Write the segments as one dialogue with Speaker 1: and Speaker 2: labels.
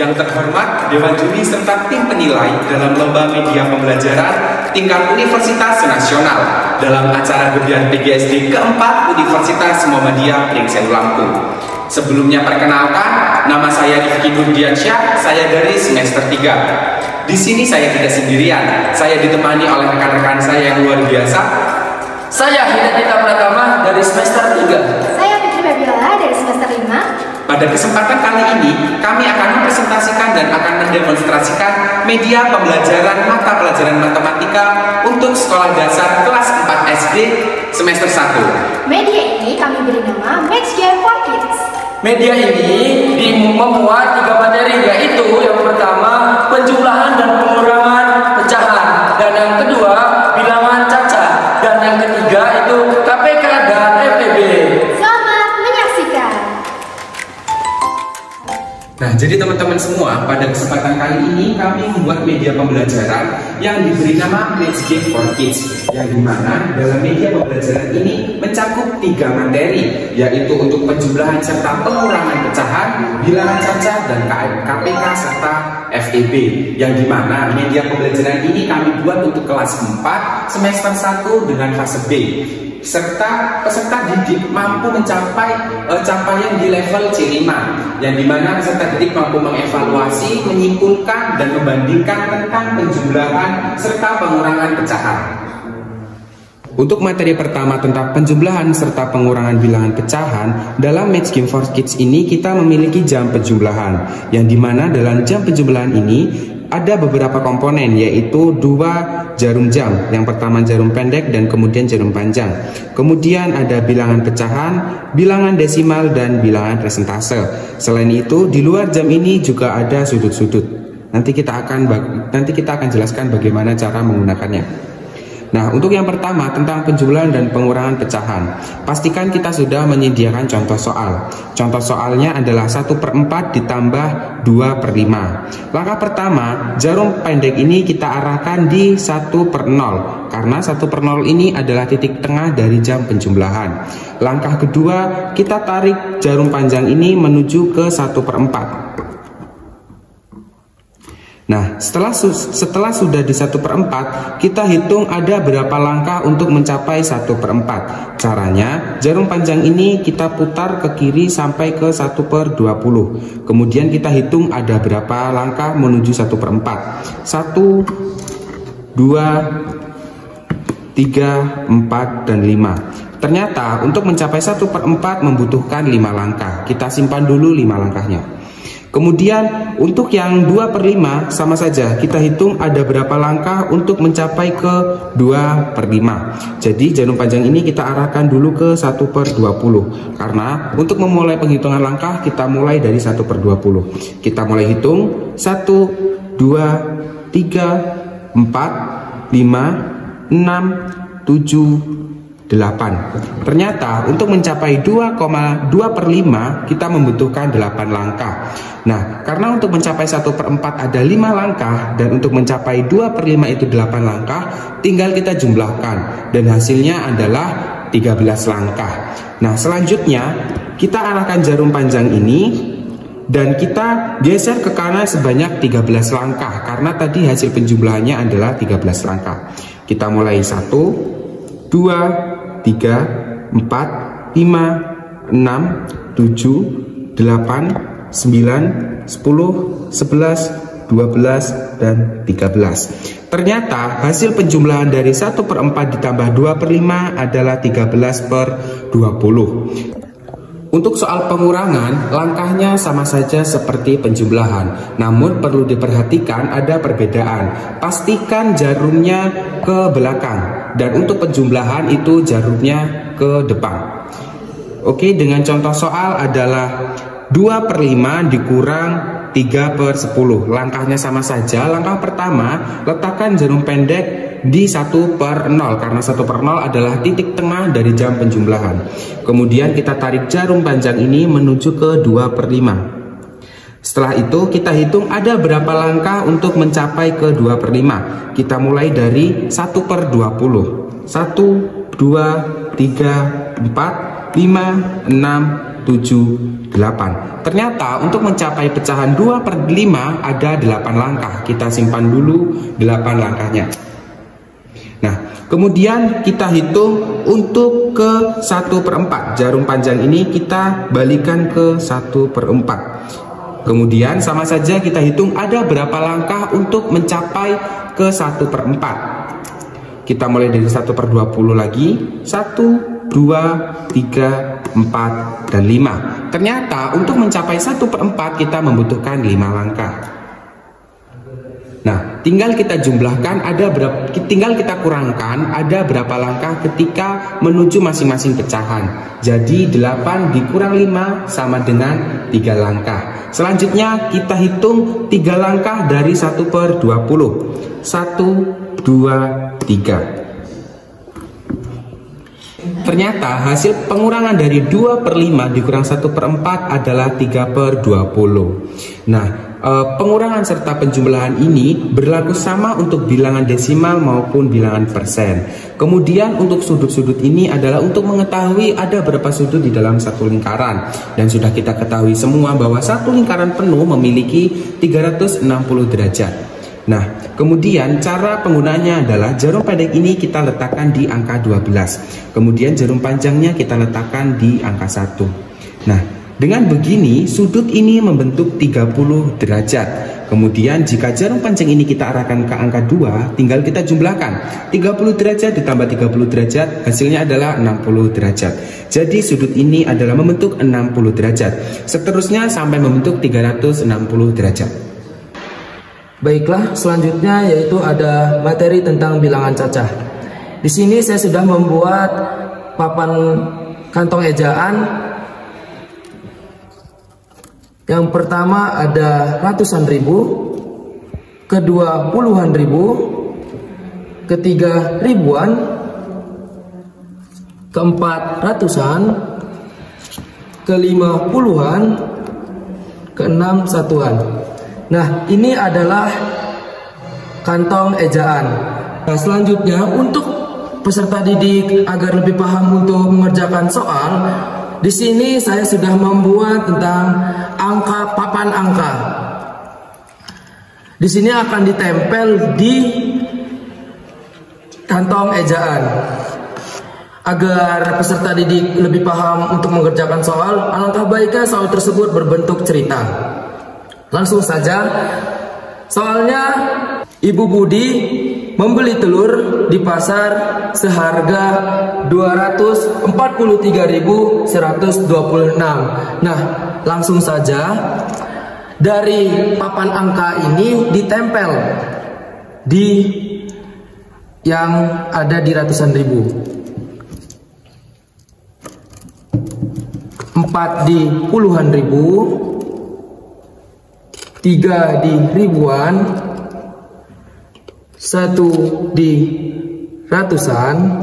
Speaker 1: Yang terhormat Dewan Juri serta tim penilai dalam Lomba Media Pembelajaran tingkat Universitas Nasional dalam acara Gebiar PGSD keempat Universitas Muhammadiyah Pringsenu Lampung. Sebelumnya perkenalkan, nama saya Rifki Nurdiansyah, saya dari semester 3. Di sini saya tidak sendirian, saya ditemani oleh rekan-rekan saya yang luar biasa.
Speaker 2: Saya Hidayat Pratama dari semester 3.
Speaker 3: Saya Fitri Babiola dari semester 5.
Speaker 1: Pada kesempatan kali ini, kami akan mempresentasikan dan akan mendemonstrasikan media pembelajaran mata pelajaran matematika untuk sekolah dasar kelas 4 SD semester 1.
Speaker 3: Media ini kami beri nama MathsGame for Kids.
Speaker 2: Media ini memuat 3 materi, yaitu yang pertama penjumlahan dan pengurangan pecahan, dan yang kedua bilangan cacah, dan yang ketiga itu KPK dan FEB.
Speaker 3: Selamat menyaksikan.
Speaker 1: Nah, jadi teman-teman semua, pada kesempatan kali ini kami membuat media pembelajaran yang diberi nama MathsGame for Kids, yang dimana dalam media pembelajaran ini mencakup 3 materi, yaitu untuk penjumlahan serta pengurangan pecahan, bilangan cacah, dan KPK serta FEB, yang dimana media pembelajaran ini kami buat untuk kelas 4 semester 1 dengan fase B, serta peserta didik mampu mencapai capaian di level C5, yang dimana peserta didik mampu mengevaluasi, menyimpulkan, dan membandingkan tentang penjumlahan serta pengurangan pecahan. Untuk materi pertama tentang penjumlahan serta pengurangan bilangan pecahan, dalam MathsGame for Kids ini kita memiliki jam penjumlahan, yang dimana dalam jam penjumlahan ini ada beberapa komponen, yaitu 2 jarum jam. Yang pertama jarum pendek dan kemudian jarum panjang. Kemudian ada bilangan pecahan, bilangan desimal, dan bilangan presentase. Selain itu, di luar jam ini juga ada sudut-sudut. Nanti kita akan jelaskan bagaimana cara menggunakannya. Nah, untuk yang pertama tentang penjumlahan dan pengurangan pecahan, pastikan kita sudah menyediakan contoh soal. Contoh soalnya adalah 1/4 ditambah 2/5. Langkah pertama, jarum pendek ini kita arahkan di 1/0, karena 1/0 ini adalah titik tengah dari jam penjumlahan. Langkah kedua, kita tarik jarum panjang ini menuju ke 1/4. Nah, setelah sudah di 1/4, kita hitung ada berapa langkah untuk mencapai 1/4. Caranya, jarum panjang ini kita putar ke kiri sampai ke 1/20. Kemudian kita hitung ada berapa langkah menuju 1/4. 1, 2, 3, 4, dan 5. Ternyata untuk mencapai 1/4 membutuhkan 5 langkah. Kita simpan dulu 5 langkahnya. Kemudian untuk yang 2/5 sama saja, kita hitung ada berapa langkah untuk mencapai ke 2/5. Jadi jarum panjang ini kita arahkan dulu ke 1/20, karena untuk memulai penghitungan langkah kita mulai dari 1/20. Kita mulai hitung 1, 2, 3, 4, 5, 6, 7, 8. Ternyata untuk mencapai 2,2/5 kita membutuhkan 8 langkah. Nah, karena untuk mencapai 1/4 ada 5 langkah, dan untuk mencapai 2/5 itu 8 langkah, tinggal kita jumlahkan, dan hasilnya adalah 13 langkah. Nah, selanjutnya kita arahkan jarum panjang ini dan kita geser ke kanan sebanyak 13 langkah, karena tadi hasil penjumlahannya adalah 13 langkah. Kita mulai 1, 2, 3, 4, 5, 6, 7, 8, 9, 10, 11, 12, dan 13. Ternyata hasil penjumlahan dari 1/4 ditambah 2/5 adalah 13/20. Untuk soal pengurangan, langkahnya sama saja seperti penjumlahan, namun perlu diperhatikan ada perbedaan. Pastikan jarumnya ke belakang, dan untuk penjumlahan itu jarumnya ke depan. Oke, dengan contoh soal adalah 2/5 dikurang 3/10. Langkahnya sama saja. Langkah pertama, letakkan jarum pendek di 1/0, karena 1/0 adalah titik tengah dari jam penjumlahan. Kemudian kita tarik jarum panjang ini menuju ke 2/5. Setelah itu kita hitung ada berapa langkah untuk mencapai ke 2/5. Kita mulai dari 1/20. 1, 2, 3, 4, 5, 6, 7, 8. Ternyata untuk mencapai pecahan 2/5 ada 8 langkah. Kita simpan dulu 8 langkahnya. Nah, kemudian kita hitung untuk ke 1/4. Jarum panjang ini kita balikan ke 1/4. Kemudian sama saja kita hitung ada berapa langkah untuk mencapai ke 1/4. Kita mulai dari 1/20 lagi. 1, 2, 3, 4, dan 5. Ternyata untuk mencapai 1/4 kita membutuhkan 5 langkah. Nah, tinggal kita jumlahkan tinggal kita kurangkan ada berapa langkah ketika menuju masing-masing pecahan. Jadi 8 dikurang 5 sama dengan 3 langkah. Selanjutnya kita hitung 3 langkah dari 1/20. 1, 2, 3. Ternyata hasil pengurangan dari 2/5 dikurang 1/4 adalah 3/20. Nah, pengurangan serta penjumlahan ini berlaku sama untuk bilangan desimal maupun bilangan persen. Kemudian untuk sudut-sudut ini adalah untuk mengetahui ada berapa sudut di dalam satu lingkaran. Dan sudah kita ketahui semua bahwa satu lingkaran penuh memiliki 360 derajat. Nah, kemudian cara penggunaannya adalah jarum pendek ini kita letakkan di angka 12. Kemudian jarum panjangnya kita letakkan di angka 1. Nah, dengan begini sudut ini membentuk 30 derajat. Kemudian jika jarum panjang ini kita arahkan ke angka 2, tinggal kita jumlahkan. 30 derajat ditambah 30 derajat hasilnya adalah 60 derajat. Jadi sudut ini adalah membentuk 60 derajat. Seterusnya sampai membentuk 360 derajat.
Speaker 2: Baiklah, selanjutnya yaitu ada materi tentang bilangan cacah. Di sini saya sudah membuat papan kantong ejaan. Yang pertama ada ratusan ribu, kedua puluhan ribu, ketiga ribuan, keempat ratusan, kelima puluhan, keenam satuan. Nah, ini adalah kantong ejaan. Nah, selanjutnya untuk peserta didik agar lebih paham untuk mengerjakan soal, di sini saya sudah membuat tentang angka, papan angka. Di sini akan ditempel di kantong ejaan. Agar peserta didik lebih paham untuk mengerjakan soal, alangkah baiknya soal tersebut berbentuk cerita. Langsung saja, soalnya Ibu Budi membeli telur di pasar seharga 243.126. Nah, langsung saja dari papan angka ini ditempel di yang ada di ratusan ribu. 4 di puluhan ribu, 3 di ribuan, 1 di ratusan,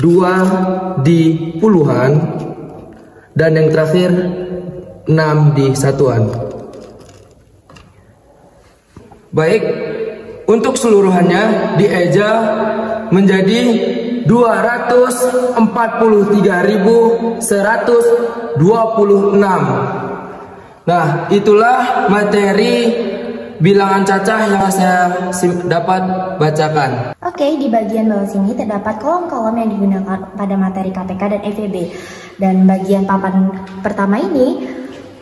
Speaker 2: 2 di puluhan, dan yang terakhir 6 di satuan. Baik, untuk seluruhannya dieja menjadi 243.126. Nah, itulah materi bilangan cacah yang saya dapat bacakan.
Speaker 3: Oke, di bagian bawah sini terdapat kolom-kolom yang digunakan pada materi KPK dan FEB. Dan bagian papan pertama ini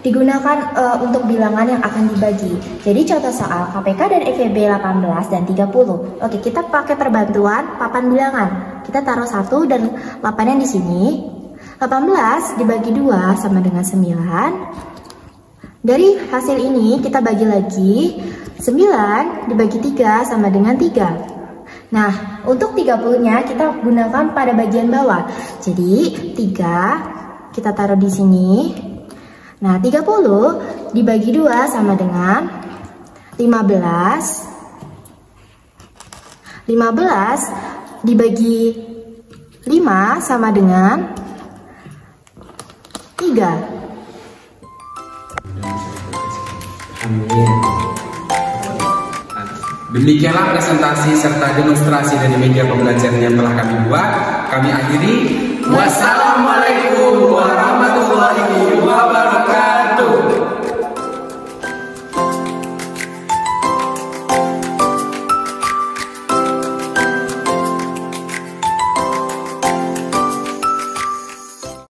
Speaker 3: digunakan untuk bilangan yang akan dibagi. Jadi contoh soal KPK dan FEB 18 dan 30. Oke, kita pakai perbantuan papan bilangan. Kita taruh 1 dan 8-nya di sini. 18 dibagi 2 sama dengan 9. Dari hasil ini kita bagi lagi. 9 dibagi 3 sama dengan 3. Nah, untuk 30-nya kita gunakan pada bagian bawah. Jadi 3 kita taruh di sini. Nah, 30 dibagi 2 sama dengan 15. 15 dibagi 5 sama dengan 3.
Speaker 1: Amin. Demikianlah presentasi serta demonstrasi dari media pembelajaran yang telah kami buat. Kami akhiri. Wassalamualaikum warahmatullahi wabarakatuh.